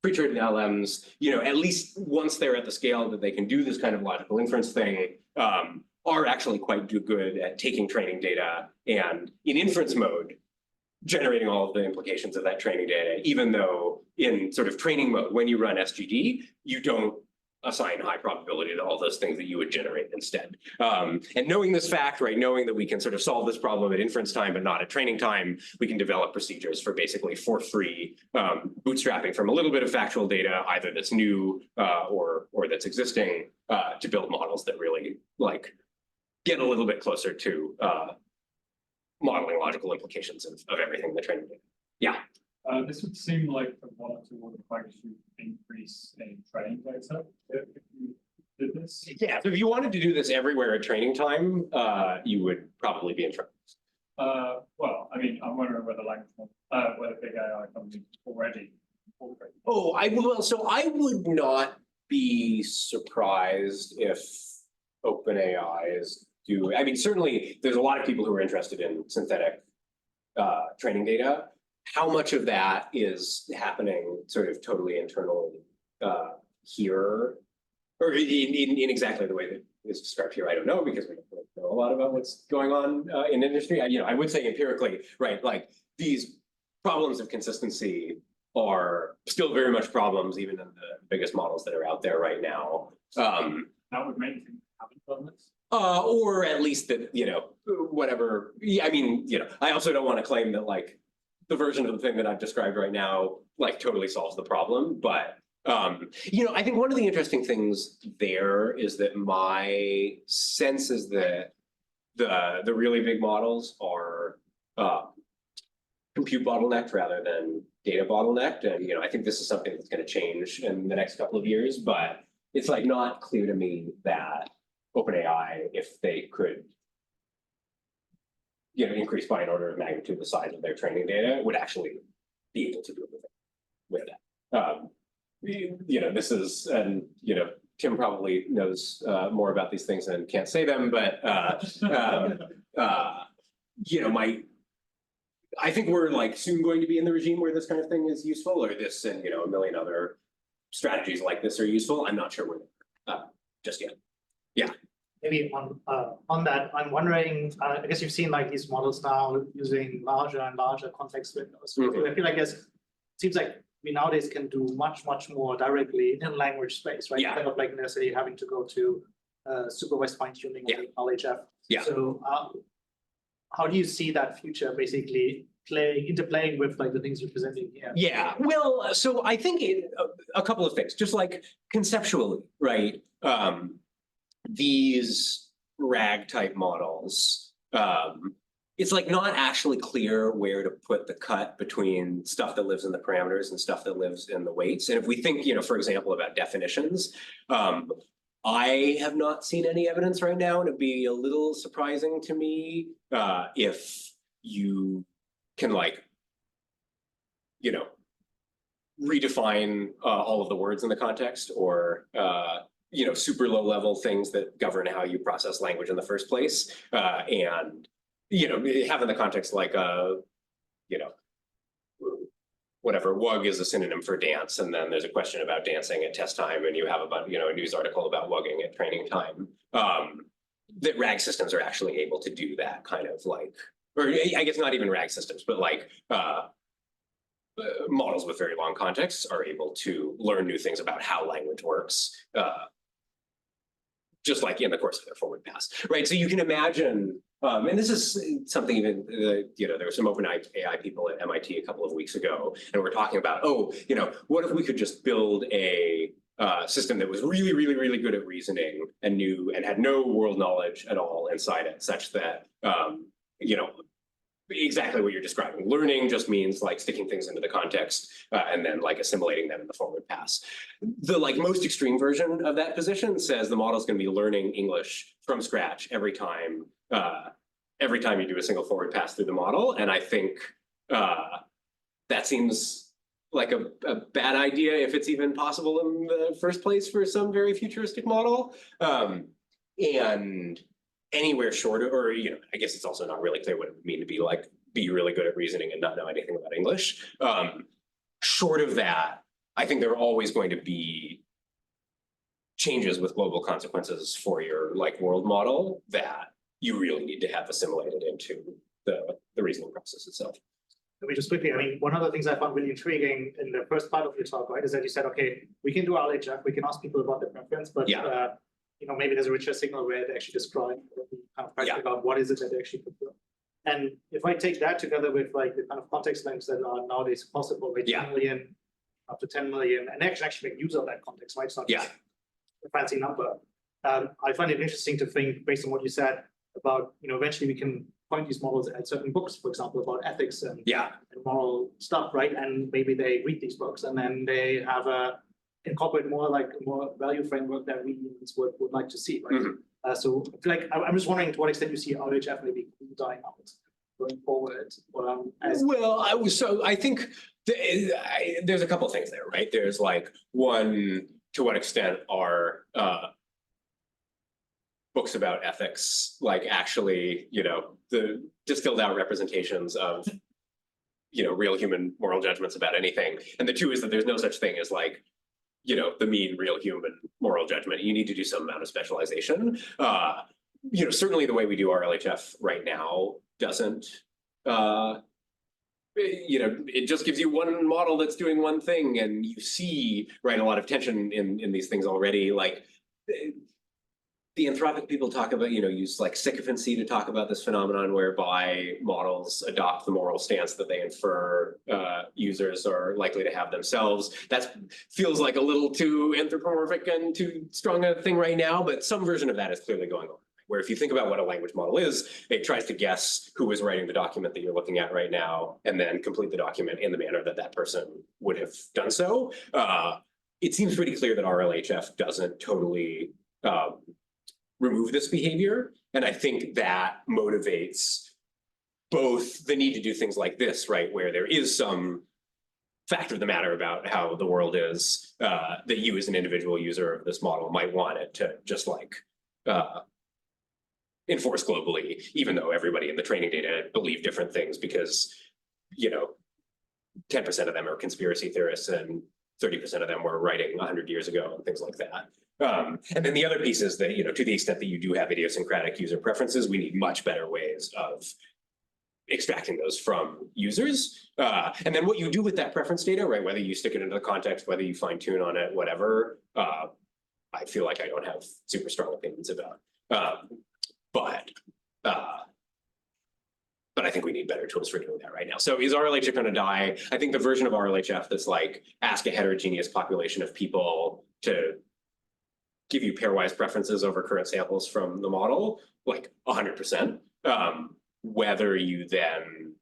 pre-trained LMs, you know, at least once they're at the scale that they can do this kind of logical inference thing, are actually quite good at taking training data and in inference mode, generating all of the implications of that training data, even though in sort of training mode, when you run SGD, you don't assign high probability to all those things that you would generate instead. And knowing this fact, right, knowing that we can sort of solve this problem at inference time, but not at training time, we can develop procedures for basically for free bootstrapping from a little bit of factual data, either that's new or that's existing, to build models that really like get a little bit closer to modeling logical implications of everything in the training data. Yeah. This would seem like a 1 or 2 order of magnitude increase in training data if you did this. Yeah, so if you wanted to do this everywhere at training time, you would probably be in trouble. Well, I mean, I'm wondering whether whether big AI companies already incorporate. Oh, I would not be surprised if OpenAI is doing. I mean, certainly there's a lot of people who are interested in synthetic training data. How much of that is happening sort of totally internally here, or in exactly the way that is described here? I don't know, because we don't know a lot about what's going on in industry. I would say empirically, right, like these problems of consistency are still very much problems, even in the biggest models that are out there right now. That would make them haven't done this. Or at least that, whatever, yeah, I mean, I also don't want to claim that like the version of the thing that I've described right now, like totally solves the problem, but I think one of the interesting things there is that my sense is that the really big models are compute bottlenecked rather than data bottlenecked. And, I think this is something that's going to change in the next couple of years, but it's like not clear to me that OpenAI, if they could, increase by an order of magnitude the size of their training data, would actually be able to do anything with that. This is, and, Tim probably knows more about these things and can't say them, but, I think we're like soon going to be in the regime where this kind of thing is useful, or this and, a million other strategies like this are useful. I'm not sure we're there just yet. Yeah. Maybe on that, I'm wondering, I guess you've seen like these models now using larger and larger context windows. I feel like it seems like we nowadays can do much more directly in language space, right? Yeah. Instead of like necessarily having to go to supervised fine tuning or LHF. Yeah. So how do you see that future basically interplaying with like the things you're presenting here? Yeah, well, so I think a couple of things, just like conceptually, right? These RAG type models, it's like not actually clear where to put the cut between stuff that lives in the parameters and stuff that lives in the weights. And if we think, for example, about definitions, I have not seen any evidence right now, and it'd be a little surprising to me if you can redefine all of the words in the context, or super low level things that govern how you process language in the first place, and have in the context like whatever, WUG is a synonym for dance, and then there's a question about dancing at test time, and you have a news article about WUGing at training time. That RAG systems are actually able to do that kind of like, or I guess not even RAG systems, but like models with very long contexts are able to learn new things about how language works, just like in the course of their forward pass, right? So you can imagine, and this is something even, there were some OpenAI people at MIT a couple of weeks ago, and we're talking about, what if we could just build a system that was really, really, really good at reasoning and had no world knowledge at all inside it, such that, exactly what you're describing. Learning just means like sticking things into the context and then like assimilating them in the forward pass. The like most extreme version of that position says the model is going to be learning English from scratch every time you do a single forward pass through the model. And I think that seems like a bad idea if it's even possible in the first place for some very futuristic model. And anywhere short of, or, I guess it's also not really clear what it would mean to be really good at reasoning and not know anything about English. Short of that, I think there are always going to be changes with global consequences for your like world model that you really need to have assimilated into the reasoning process itself. Let me just quickly, one of the things I found really intriguing in the first part of your talk, right, is that you said, okay, we can do RLHF, we can ask people about their preference, but maybe there's a richer signal where they actually describe kind of practice about what is it that they actually prefer. And if I take that together with like the kind of context lengths that are nowadays possible, right, 2 million up to 10 million, and they actually make use of that context, right? It's not just a fancy number. I find it interesting to think, based on what you said, about, eventually we can point these models at certain books, for example, about ethics and moral stuff, right? And maybe they read these books and then they have incorporate more value framework that we humans would like to see, right? So I feel like I'm just wondering to what extent you see RHF maybe dying out going forward. I think there's a couple of things there, right? There's like one, to what extent are books about ethics like actually, the distilled out representations of real human moral judgments about anything. And the two is that there's no such thing as like, the mean real human moral judgment. You need to do some amount of specialization. Certainly the way we do our LHF right now doesn't, it just gives you one model that's doing one thing, and you see, right, a lot of tension in these things already. Like, the anthropic people talk about, use like sycophancy to talk about this phenomenon whereby models adopt the moral stance that they infer users are likely to have themselves. That feels like a little too anthropomorphic and too strong a thing right now, but some version of that is clearly going on. Where if you think about what a language model is, it tries to guess who is writing the document that you're looking at right now, and then complete the document in the manner that that person would have done so. It seems pretty clear that RLHF doesn't totally remove this behavior. And I think that motivates both the need to do things like this, right, where there is some fact of the matter about how the world is, that you as an individual user of this model might want it to just like enforce globally, even though everybody in the training data believe different things because, 10% of them are conspiracy theorists and 30% of them were writing 100 years ago and things like that. And then the other piece is that, to the extent that you do have idiosyncratic user preferences, we need much better ways of extracting those from users. And then what you do with that preference data, right, whether you stick it into the context, whether you fine tune on it, whatever, I feel like I don't have super strong opinions about. But I think we need better tools for doing that right now. So is RLHF going to die? I think the version of RLHF that's like ask a heterogeneous population of people to give you pairwise preferences over current samples from the model, like 100%. Whether you then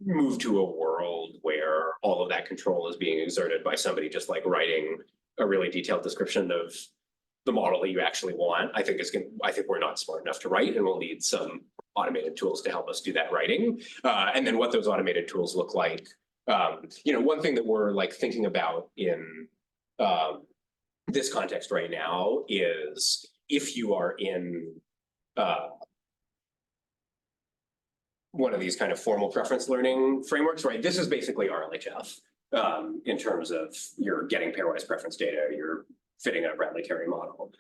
move to a world where all of that control is being exerted by somebody just like writing a really detailed description of the model that you actually want, I think we're not smart enough to write, and we'll need some automated tools to help us do that writing. And then what those automated tools look like. One thing that we're like thinking about in this context right now is if you are in one of these kind of formal preference learning frameworks, right? This is basically RLHF in terms of you're getting pairwise preference data, you're fitting a Bradley-Carey model.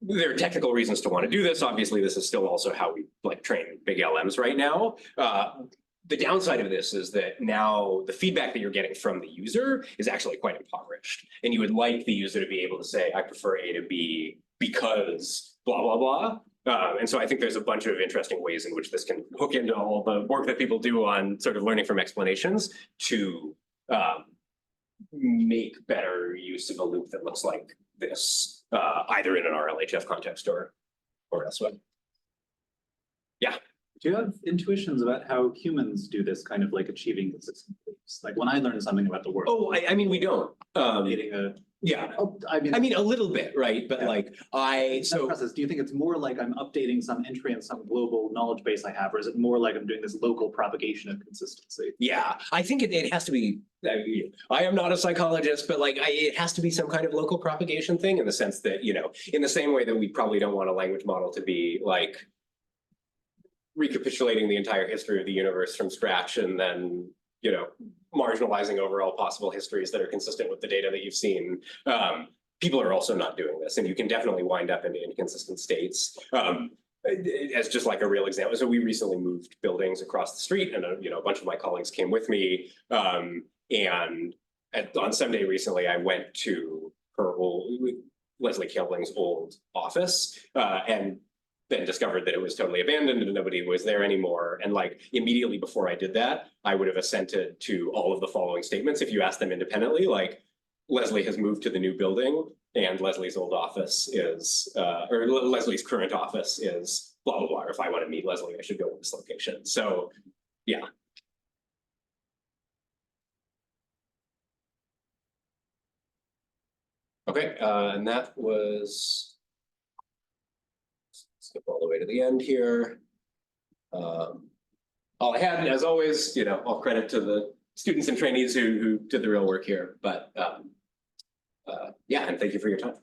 There are technical reasons to want to do this. Obviously, this is still also how we like train big LMs right now. The downside of this is that now the feedback that you're getting from the user is actually quite impoverished. And you would like the user to be able to say, I prefer A to B because blah, blah, blah. And so I think there's a bunch of interesting ways in which this can hook into all the work that people do on sort of learning from explanations to make better use of a loop that looks like this, either in an RLHF context or elsewhere. Yeah. Do you have intuitions about how humans do this kind of like achieving consistent beliefs? Like when I learn something about the world. Oh, I mean, we don't. Getting a Yeah. Oh, I mean, a little bit, right? But Yeah. like, that process, do you think it's more like I'm updating some entry in some global knowledge base I have, or is it more like I'm doing this local propagation of consistency? yeah, I think it has to be, I am not a psychologist, but like, it has to be some kind of local propagation thing in the sense that, in the same way that we probably don't want a language model to be like recapitulating the entire history of the universe from scratch and then, marginalizing overall possible histories that are consistent with the data that you've seen. People are also not doing this, and you can definitely wind up in inconsistent states. As just like a real example, so we recently moved buildings across the street, and a bunch of my colleagues came with me. And on Sunday recently, I went to Leslie Kelling's old office, and then discovered that it was totally abandoned and nobody was there anymore. And like immediately before I did that, I would have assented to all of the following statements if you ask them independently, like Leslie has moved to the new building and Leslie's old office is, or Leslie's current office is blah, blah, blah. Or if I want to meet Leslie, I should go to this location. So yeah. Okay, and that was, skip all the way to the end here. All I had, as always, all credit to the students and trainees who did the real work here. But yeah, and thank you for your time.